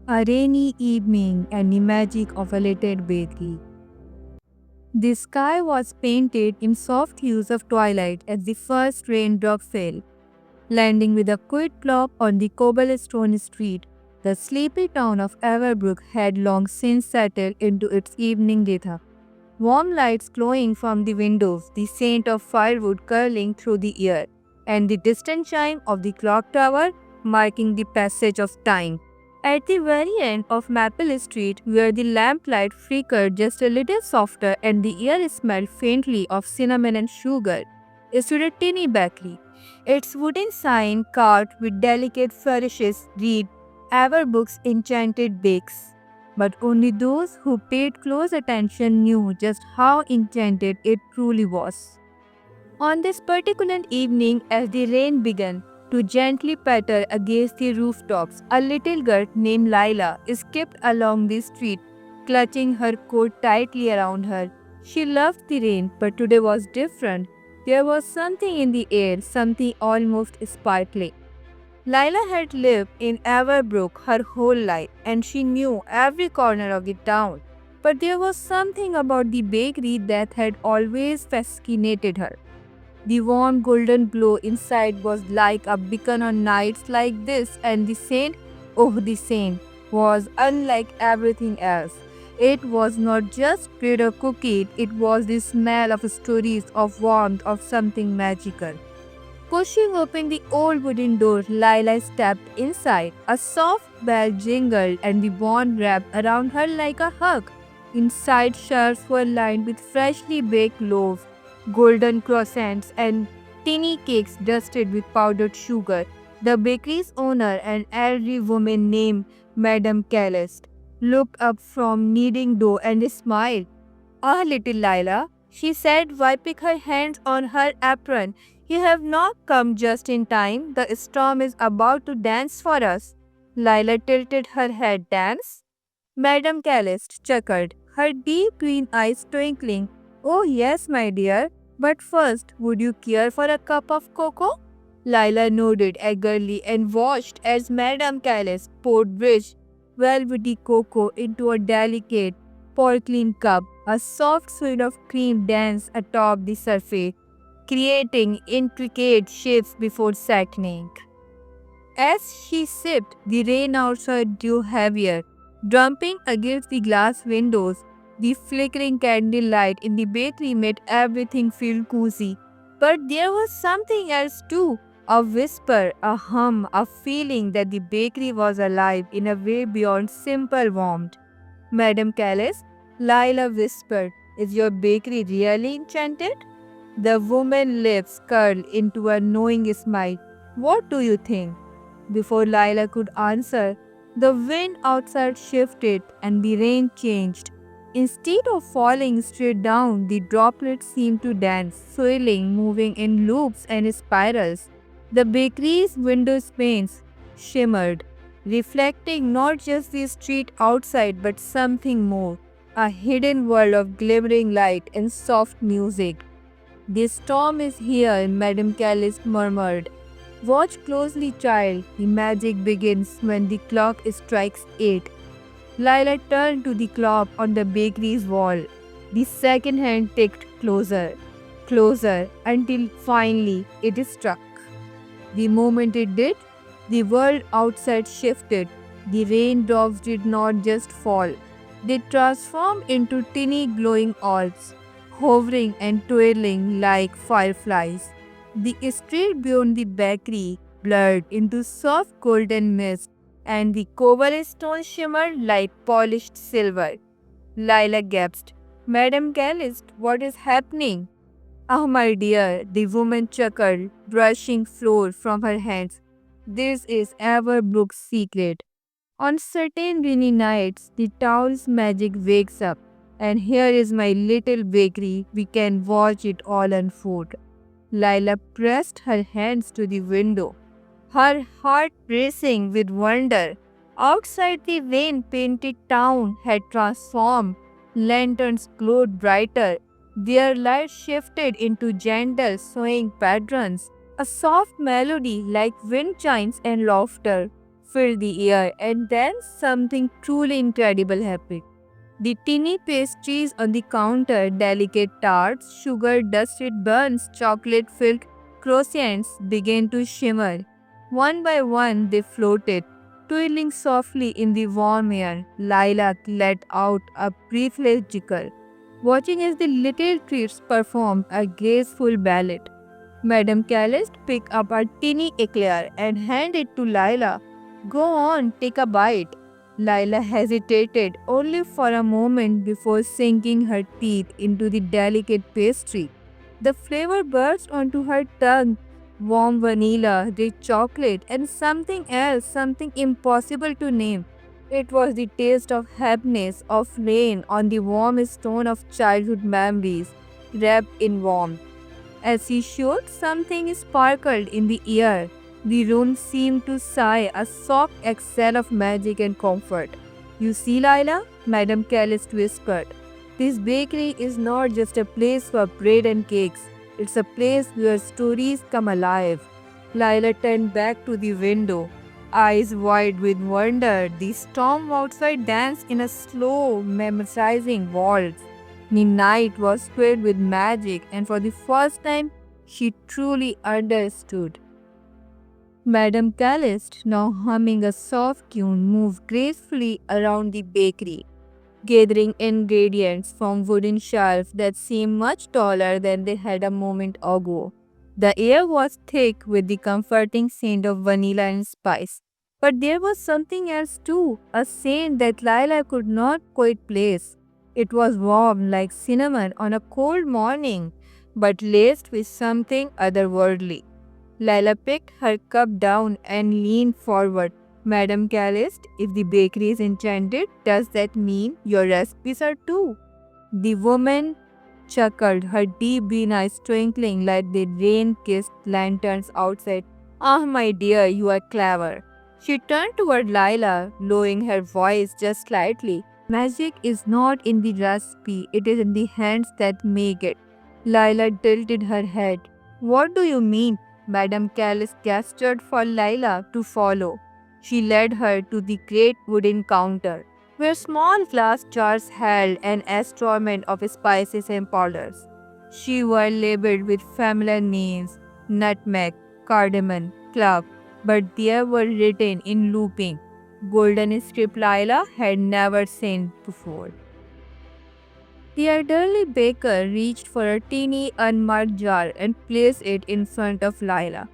A rainy evening and the magic of a little bakery. The sky was painted in soft hues of twilight as the first raindrop fell, landing with a quick plop on the cobblestone street. The sleepy town of Everbrook had long since settled into its evening rhythm. Warm lights glowing from the windows, the scent of firewood curling through the air, and the distant chime of the clock tower marking the passage of time. At the very end of Maple Street, where the lamplight flickered just a little softer and the air smelled faintly of cinnamon and sugar, stood a tiny bakery. Its wooden sign carved with delicate flourishes read Everbook's Enchanted Bakes. But only those who paid close attention knew just how enchanted it truly was. On this particular evening, as the rain began to gently patter against the rooftops, a little girl named Lila skipped along the street, clutching her coat tightly around her. She loved the rain, but today was different. There was something in the air, something almost sparkling. Lila had lived in Everbrook her whole life and she knew every corner of the town. But there was something about the bakery that had always fascinated her. The warm golden glow inside was like a beacon on nights like this, and the scent, oh, the scent, was unlike everything else. It was not just bread or cookie, it was the smell of stories, of warmth, of something magical. Pushing open the old wooden door, Lila stepped inside. A soft bell jingled and the bond wrapped around her like a hug. Inside, shelves were lined with freshly baked loaves, golden croissants, and tiny cakes dusted with powdered sugar. The bakery's owner, an elderly woman named Madame Calist, looked up from kneading dough and smiled. "Ah, little Lila," she said, wiping her hands on her apron. "You have not come just in time. The storm is about to dance for us." Lila tilted her head. "Dance?" Madame Calist chuckled, her deep green eyes twinkling. "Oh, yes, my dear. But first, would you care for a cup of cocoa?" Lila nodded eagerly and watched as Madame Calist poured rich, velvety cocoa into a delicate, porcelain cup. A soft swirl of cream danced atop the surface, creating intricate shapes before settling. As she sipped, the rain outside grew heavier, drumming against the glass windows. The flickering candlelight in the bakery made everything feel cozy. But there was something else too, a whisper, a hum, a feeling that the bakery was alive in a way beyond simple warmth. "Madame Callis," Lila whispered, "is your bakery really enchanted?" The woman's lips curled into a knowing smile. "What do you think?" Before Lila could answer, the wind outside shifted and the rain changed. Instead of falling straight down, the droplets seemed to dance, swirling, moving in loops and spirals. The bakery's window panes shimmered, reflecting not just the street outside but something more, a hidden world of glimmering light and soft music. "The storm is here," Madame Callis murmured. "Watch closely, child. The magic begins when the clock strikes 8. Lila turned to the clock on the bakery's wall. The second hand ticked closer, closer, until finally it struck. The moment it did, the world outside shifted. The raindrops did not just fall, they transformed into tiny glowing orbs, hovering and twirling like fireflies. The street beyond the bakery blurred into soft golden mist, and the cobblestone shimmered like polished silver. Lila gasped, "Madame Calist, what is happening?" "Oh, my dear," the woman chuckled, brushing flour from her hands. "This is Everbrook's secret. On certain rainy nights, the town's magic wakes up, and here is my little bakery. We can watch it all unfold." Lila pressed her hands to the window, her heart racing with wonder. Outside, the rain-painted town had transformed. Lanterns glowed brighter. Their light shifted into gentle, swaying patterns. A soft melody like wind chimes and laughter filled the air, and then something truly incredible happened. The tiny pastries on the counter, delicate tarts, sugar dusted buns, chocolate filled croissants began to shimmer. One by one, they floated, twiddling softly in the warm air. Lilac let out a breathless giggle, watching as the little treats performed a graceful ballet. Madame Calist picked up a tiny eclair and handed it to Lila. Go on, take a bite. Lila hesitated only for a moment before sinking her teeth into the delicate pastry. The flavor burst onto her tongue, warm vanilla, rich chocolate, and something else, something impossible to name. It was the taste of happiness, of rain on the warm stone of childhood memories, wrapped in warmth. As he showed, something sparkled in the air. The room seemed to sigh a soft exhale of magic and comfort. You see, Lila? Madame Calist whispered. This bakery is not just a place for bread and cakes. It's a place where stories come alive. Lila turned back to the window, eyes wide with wonder. The storm outside danced in a slow, mesmerizing waltz. The night was filled with magic, and for the first time, she truly understood. Madame Calist, now humming a soft tune, moved gracefully around the bakery, gathering ingredients from wooden shelves that seemed much taller than they had a moment ago. The air was thick with the comforting scent of vanilla and spice. But there was something else too, a scent that Lila could not quite place. It was warm like cinnamon on a cold morning, but laced with something otherworldly. Lila picked her cup down and leaned forward. Madame Calist, if the bakery is enchanted, does that mean your recipes are too? The woman chuckled, her deep green eyes twinkling like the rain-kissed lanterns outside. Ah, my dear, you are clever. She turned toward Lila, lowering her voice just slightly. Magic is not in the recipe, it is in the hands that make it. Lila tilted her head. What do you mean? Madame Callis gestured for Lila to follow. She led her to the great wooden counter, where small glass jars held an assortment of spices and powders. She were labeled with familiar names, nutmeg, cardamom, clove, but there were written in looping, golden script Lila had never seen before. The elderly baker reached for a teeny unmarked jar and placed it in front of Lila.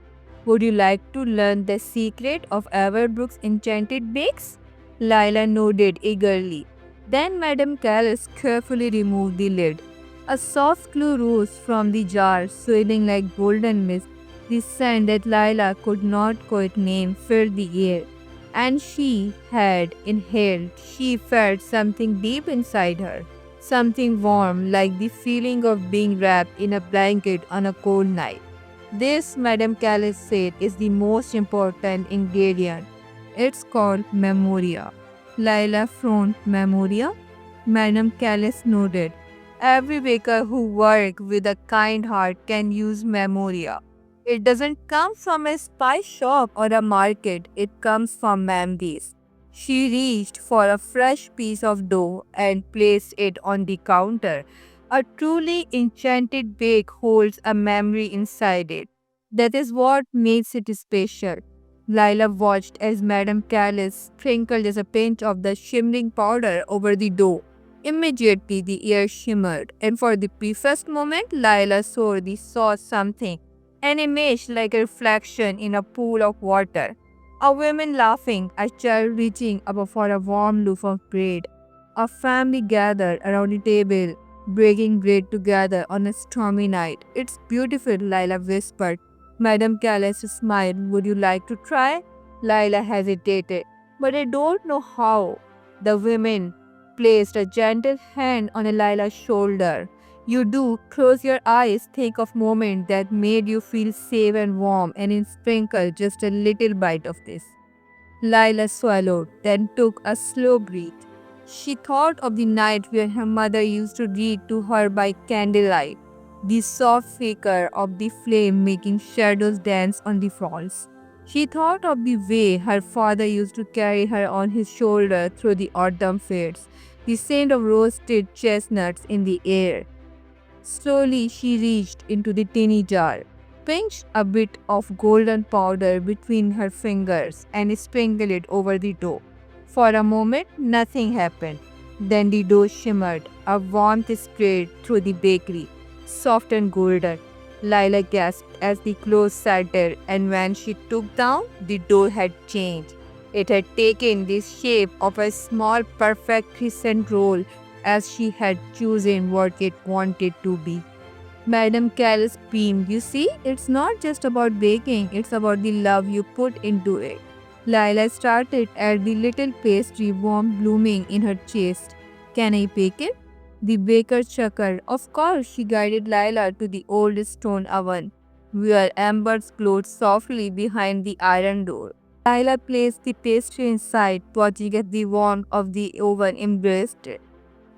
Would you like to learn the secret of Everbrook's enchanted bakes? Lila nodded eagerly. Then Madame Callis carefully removed the lid. A soft glow rose from the jar, swirling like golden mist. The scent that Lila could not quite name filled the air, and she had inhaled. She felt something deep inside her, something warm, like the feeling of being wrapped in a blanket on a cold night. This, Madame Callis said, is the most important ingredient. It's called memoria. Lila frowned. Memoria? Madame Callis nodded. Every baker who works with a kind heart can use memoria. It doesn't come from a spice shop or a market, it comes from memories. She reached for a fresh piece of dough and placed it on the counter. A truly enchanted bake holds a memory inside it. That is what makes it special. Lila watched as Madame Callis sprinkled just a pinch of the shimmering powder over the dough. Immediately the air shimmered, and for the briefest moment Lila saw something, an image like a reflection in a pool of water. A woman laughing, a child reaching up for a warm loaf of bread. A family gathered around a table, breaking bread together on a stormy night. It's beautiful, Lila whispered. Madame Callis smiled. Would you like to try? Lila hesitated. But I don't know how. The woman placed a gentle hand on Lila's shoulder. You do. Close your eyes. Think of moment that made you feel safe and warm, and sprinkle just a little bite of this. Lila swallowed, then took a slow breath. She thought of the night when her mother used to read to her by candlelight, the soft flicker of the flame making shadows dance on the walls. She thought of the way her father used to carry her on his shoulder through the autumn fields, the scent of roasted chestnuts in the air. Slowly, she reached into the tiny jar, pinched a bit of golden powder between her fingers, and sprinkled it over the dough. For a moment, nothing happened. Then the dough shimmered, a warmth spread through the bakery, soft and golden. Lila gasped as the clothes settled, and when she took down, the dough had changed. It had taken the shape of a small, perfect crescent roll as she had chosen what it wanted to be. Madame Callis beamed. You see, it's not just about baking, it's about the love you put into it. Lila started at the little pastry warm blooming in her chest. Can I bake it? The baker chuckled. Of course, she guided Lila to the old stone oven, where embers glowed softly behind the iron door. Lila placed the pastry inside, watching as the warmth of the oven embraced it.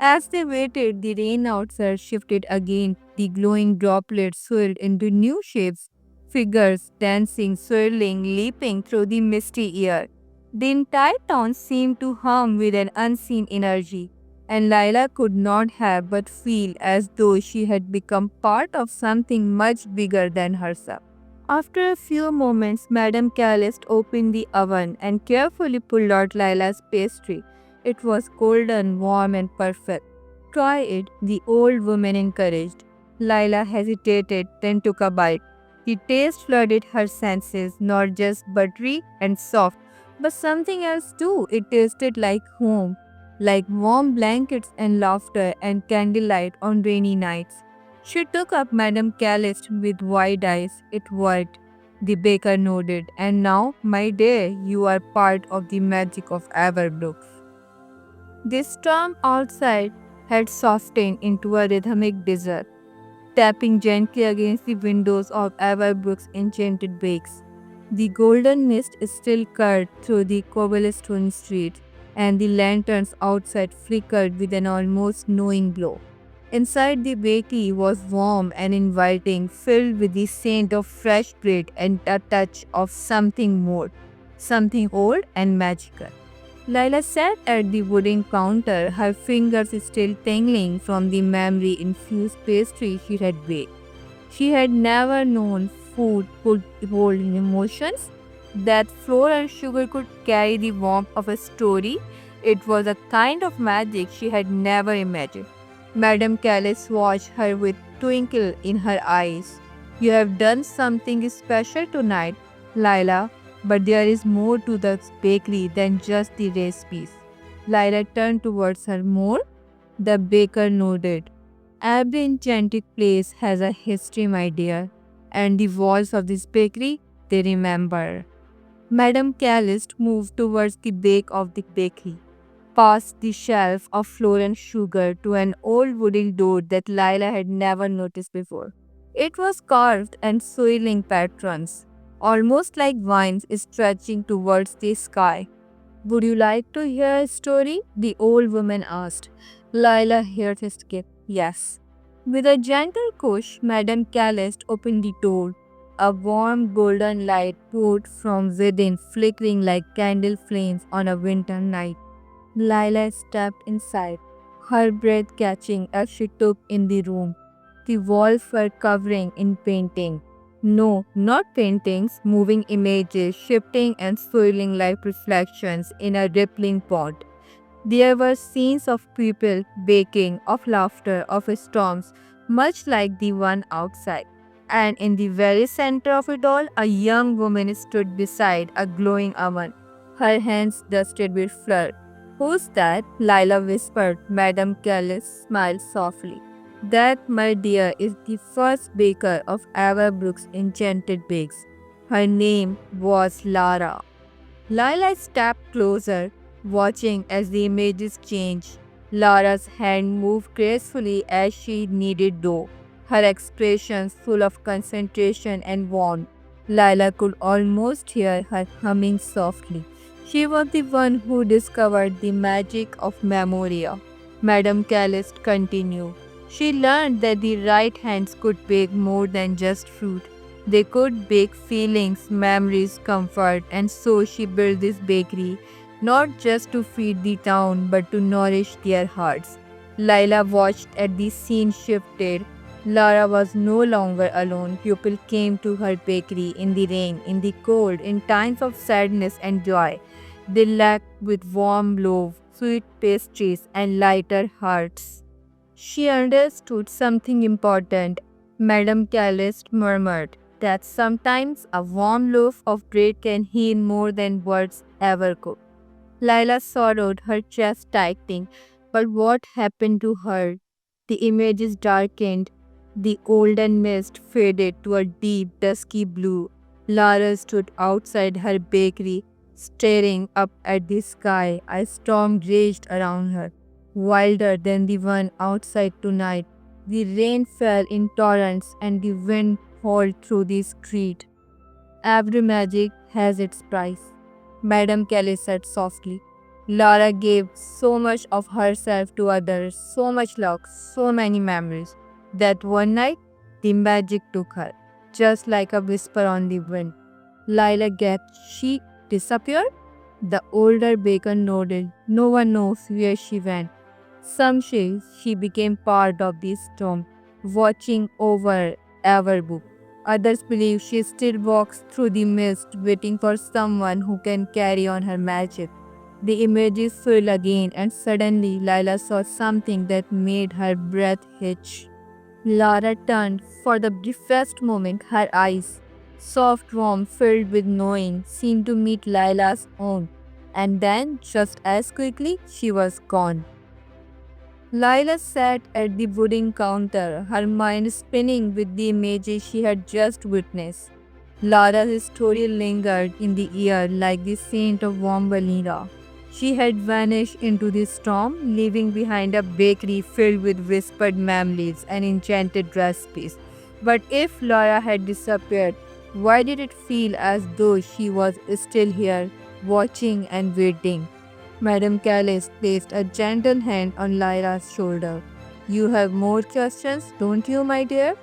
As they waited, the rain outside shifted again. The glowing droplets swirled into new shapes, figures dancing, swirling, leaping through the misty air. The entire town seemed to hum with an unseen energy, and Lila could not help but feel as though she had become part of something much bigger than herself. After a few moments, Madame Calist opened the oven and carefully pulled out Lila's pastry. It was golden, warm, and perfect. Try it, the old woman encouraged. Lila hesitated, then took a bite. The taste flooded her senses, not just buttery and soft, but something else too. It tasted like home, like warm blankets and laughter and candlelight on rainy nights. She took up Madame Calist with wide eyes. It worked. The baker nodded. And now, my dear, you are part of the magic of Everbrooks. The storm outside had softened into a rhythmic desert, tapping gently against the windows of Everbrook's enchanted bakes. The golden mist still curled through the cobblestone streets, and the lanterns outside flickered with an almost knowing glow. Inside the bakery was warm and inviting, filled with the scent of fresh bread and a touch of something more, something old and magical. Lila sat at the wooden counter, her fingers still tingling from the memory-infused pastry she had baked. She had never known food could hold emotions, that flour and sugar could carry the warmth of a story. It was a kind of magic she had never imagined. Madame Callis watched her with twinkle in her eyes. You have done something special tonight, Lila, but there is more to the bakery than just the recipes. Lila turned towards her. More? The baker nodded. Every enchanted place has a history, my dear, and the walls of this bakery, they remember. Madame Calist moved towards the back of the bakery, past the shelf of flour and sugar to an old wooden door that Lila had never noticed before. It was carved and swirling patterns, almost like vines stretching towards the sky. Would you like to hear a story? The old woman asked. Lila heard his skip. Yes. With a gentle push, Madame Calist opened the door. A warm golden light poured from within, flickering like candle flames on a winter night. Lila stepped inside, her breath catching as she took in the room. The walls were covering in painting. No, not paintings, moving images, shifting and swirling like reflections in a rippling pond. There were scenes of people baking, of laughter, of storms, much like the one outside. And in the very center of it all, a young woman stood beside a glowing oven, her hands dusted with flour. Who's that? Lila whispered. Madame Callis smiled softly. That, my dear, is the first baker of Everbrook's Enchanted Bakes. Her name was Lara. Lila stepped closer, watching as the images changed. Lara's hand moved gracefully as she kneaded dough, her expressions full of concentration and warmth. Lila could almost hear her humming softly. She was the one who discovered the magic of Memoria. Madame Calist continued. She learned that the right hands could bake more than just fruit. They could bake feelings, memories, comfort, and so she built this bakery not just to feed the town but to nourish their hearts. Laila watched as the scene shifted. Lara was no longer alone. People came to her bakery in the rain, in the cold, in times of sadness and joy. They lacked with warm loaf, sweet pastries, and lighter hearts. She understood something important. Madame Calist murmured that sometimes a warm loaf of bread can heal more than words ever could. Lila sorrowed, her chest tightening. But what happened to her? The images darkened. The golden mist faded to a deep, dusky blue. Lara stood outside her bakery, staring up at the sky. A storm raged around her, wilder than the one outside tonight. The rain fell in torrents and the wind howled through the street. Every magic has its price, Madame Kelly said softly. Laura gave so much of herself to others, so much love, so many memories, that one night the magic took her, just like a whisper on the wind. Lila gasped. She disappeared? The older baker nodded. No one knows where she went. Some say she became part of the storm, watching over our book. Others believe she still walks through the mist, waiting for someone who can carry on her magic. The images swirled again, and suddenly Lila saw something that made her breath hitch. Lara turned. For the briefest moment, her eyes, soft, warm, filled with knowing, seemed to meet Lila's own. And then, just as quickly, she was gone. Lila sat at the wooden counter, her mind spinning with the images she had just witnessed. Lara's story lingered in the air like the scent of warm vanilla. She had vanished into the storm, leaving behind a bakery filled with whispered memories and enchanted recipes. But if Laura had disappeared, why did it feel as though she was still here, watching and waiting? Madame Callis placed a gentle hand on Lyra's shoulder. You have more questions, don't you, my dear?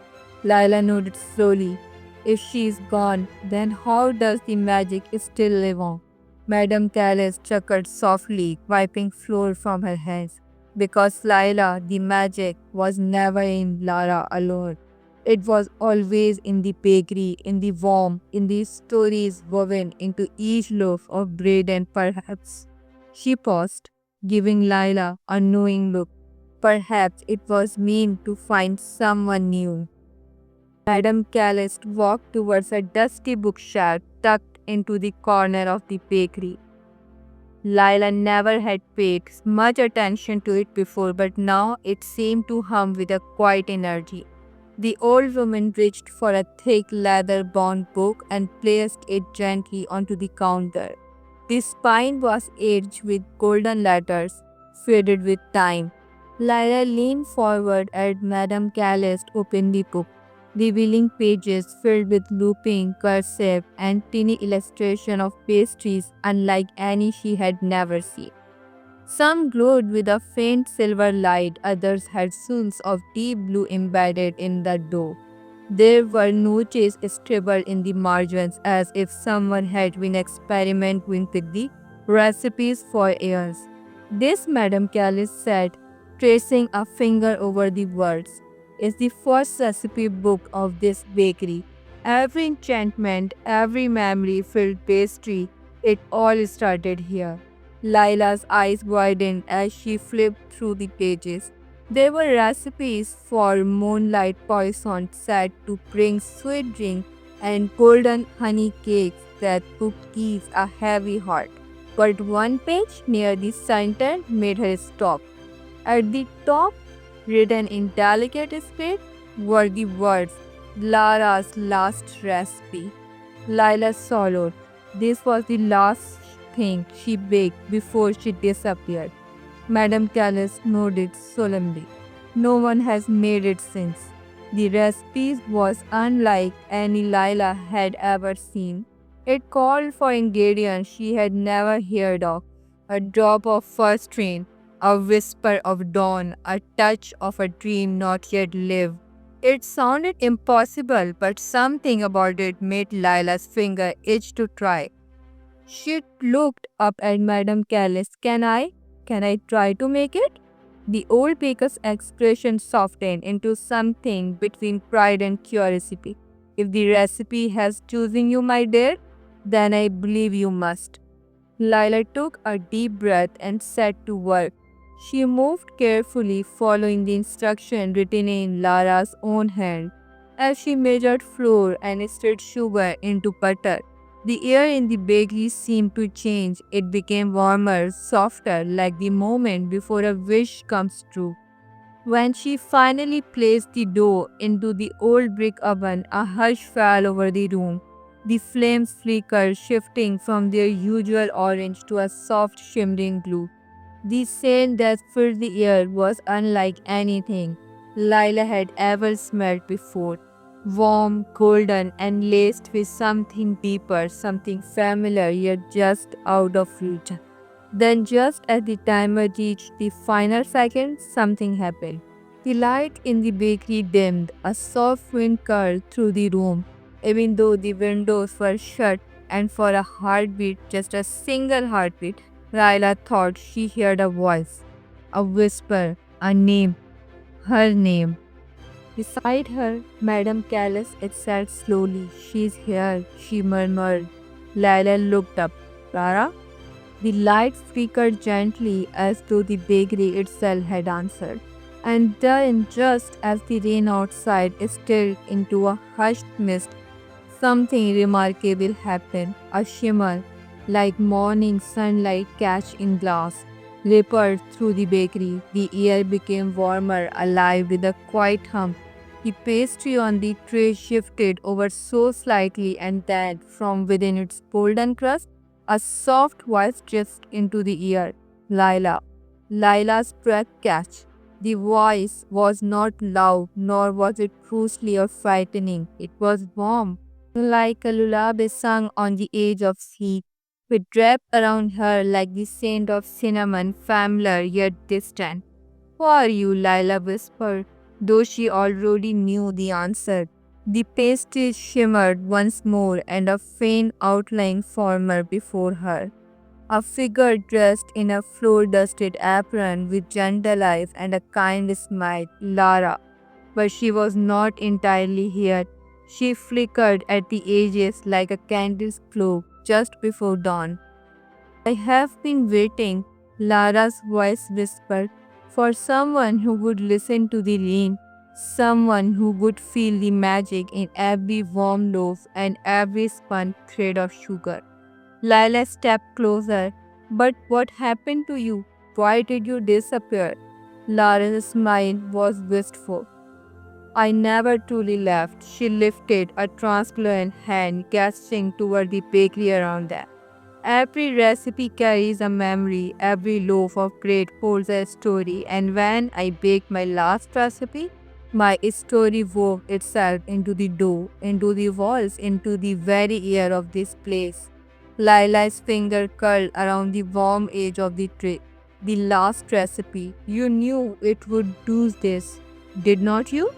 Lila nodded slowly. If she is gone, then how does the magic still live on? Madame Callis chuckled softly, wiping flour from her hands. Because Lila, the magic, was never in Lara alone. It was always in the bakery, in the warmth, in the stories woven into each loaf of bread, and perhaps she paused, giving Lila a knowing look. Perhaps it was meant to find someone new. Madame Callis walked towards a dusty bookshelf tucked into the corner of the bakery. Lila never had paid much attention to it before, but now it seemed to hum with a quiet energy. The old woman reached for a thick leather-bound book and placed it gently onto the counter. The spine was edged with golden letters, faded with time. Lyra leaned forward as Madame Callis opened the book, revealing pages filled with looping, cursive, and tiny illustration of pastries unlike any she had never seen. Some glowed with a faint silver light, others had swirls of deep blue embedded in the dough. There were notes scribbled in the margins as if someone had been experimenting with the recipes for years. This, Madame Callis said, tracing a finger over the words, is the first recipe book of this bakery. Every enchantment, every memory filled pastry, it all started here. Lila's eyes widened as she flipped through the pages. There were recipes for moonlight poison set to bring sweet drink and golden honey cakes that could ease a heavy heart. But one page near the center made her stop. At the top, written in delicate script, were the words, Lara's last recipe. Lila swallowed. This was the last thing she baked before she disappeared. Madame Callis nodded solemnly. No one has made it since. The recipe was unlike any Lila had ever seen. It called for ingredients she had never heard of. A drop of first rain, a whisper of dawn, a touch of a dream not yet lived. It sounded impossible, but something about it made Lila's finger itch to try. She looked up at Madame Callis. Can I try to make it? The old baker's expression softened into something between pride and curiosity. If the recipe has chosen you, my dear, then I believe you must. Lila took a deep breath and set to work. She moved carefully, following the instruction written in Lara's own hand. As she measured flour and stirred sugar into butter, the air in the bakery seemed to change. It became warmer, softer, like the moment before a wish comes true. When she finally placed the dough into the old brick oven, a hush fell over the room. The flames flickered, shifting from their usual orange to a soft shimmering blue. The scent that filled the air was unlike anything Lila had ever smelled before. Warm, golden, and laced with something deeper, something familiar yet just out of reach. Then, just as the timer reached the final second, something happened. The light in the bakery dimmed, a soft wind curled through the room, even though the windows were shut, and for a heartbeat, just a single heartbeat, Lila thought she heard a voice, a whisper, a name, her name. Beside her, Madame Callis, it said slowly, "She's here," she murmured. Lila looked up. "Clara?" The light flickered gently as though the bakery itself had answered. And then, just as the rain outside stilled into a hushed mist, something remarkable happened. A shimmer, like morning sunlight catch in glass, rippled through the bakery. The air became warmer, alive with a quiet hum. The pastry on the tray shifted over so slightly, and then, from within its golden crust, a soft voice drizzled into the ear. Lila. Lila's breath catch. The voice was not loud, nor was it brusque or frightening. It was warm, like a lullaby sung on the edge of sleep. It wrapped around her like the scent of cinnamon, familiar yet distant. "Who are you?" Lila whispered, though she already knew the answer. The pastry shimmered once more, and a faint outline formed before her. A figure dressed in a floor-dusted apron with gentle eyes and a kind smile. Lara. But she was not entirely here. She flickered at the edges like a candle's glow just before dawn. "I have been waiting," Lara's voice whispered, "for someone who would listen to the rain, someone who would feel the magic in every warm loaf and every spun thread of sugar." Lila stepped closer. "But what happened to you? Why did you disappear?" Lara's smile was wistful. "I never truly left." She lifted a transparent hand, gesturing toward the bakery around them. "Every recipe carries a memory, every loaf of bread holds a story, and when I baked my last recipe, my story wove itself into the dough, into the walls, into the very air of this place." Lila's finger curled around the warm edge of the tray. "The last recipe. You knew it would do this, did not you?"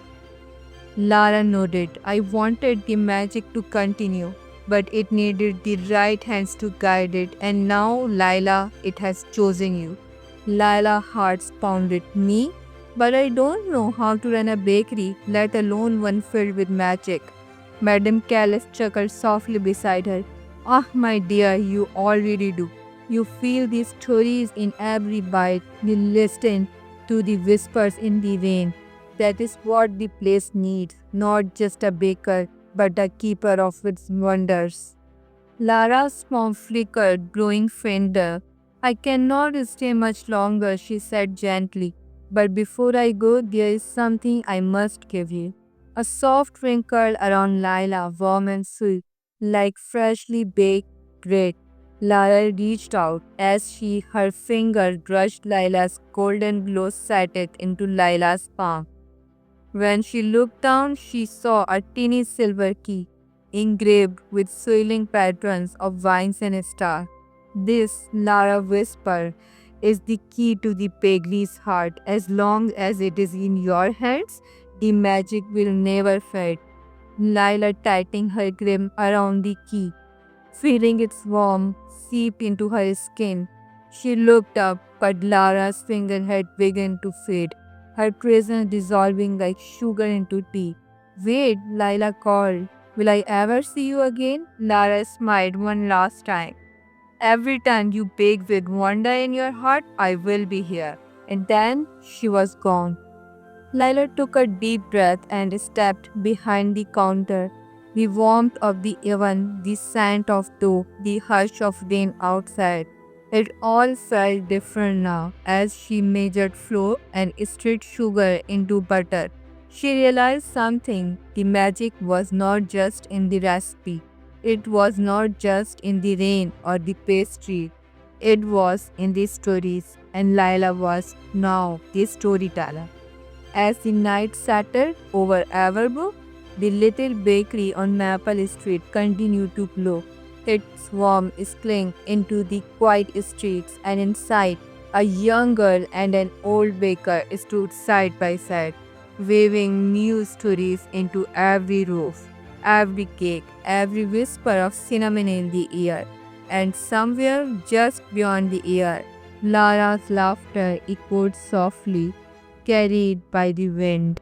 Lara nodded. "I wanted the magic to continue, but it needed the right hands to guide it, and now, Lila, it has chosen you." Lila's heart pounded. "Me? But I don't know how to run a bakery, let alone one filled with magic." Madame Callis chuckled softly beside her. "Ah, my dear, you already do. You feel the stories in every bite. You listen to the whispers in the rain. That is what the place needs, not just a baker, but a keeper of its wonders." Lara's mouth flickered, growing fainter. "I cannot stay much longer," she said gently. "But before I go, there is something I must give you." A soft ring curled around Lila, warm and sweet, like freshly baked bread. Lara reached out as her finger brushed Lila's golden glow set it into Lila's palm. When she looked down, she saw a tiny silver key, engraved with swirling patterns of vines and stars. "This," Lara whispered, "is the key to the bakery's heart. As long as it is in your hands, The magic will never fade. Lila tightening her grip around the key, feeling its warmth seep into her skin. She looked up, but Lara's finger had begun to fade, her presence dissolving like sugar into tea. Wait, Lila called. Will I ever see you again? Lara smiled one last time. Every time you beg with wonder in your heart, I will be here. And then she was gone. Lila took a deep breath and stepped behind the counter. The warmth of the oven, the scent of dough, the hush of rain outside. It all felt different now as she measured flour and stirred sugar into butter. She realized something. The magic was not just in the recipe. It was not just in the rain or the pastry. It was in the stories, and Lila was now the storyteller. As the night settled over Everbrook, the little bakery on Maple Street continued to glow. Its warmth clinging into the quiet streets, and inside, a young girl and an old baker stood side by side, weaving new stories into every roof, every cake, every whisper of cinnamon in the air. And somewhere just beyond the air, Lara's laughter echoed softly, carried by the wind.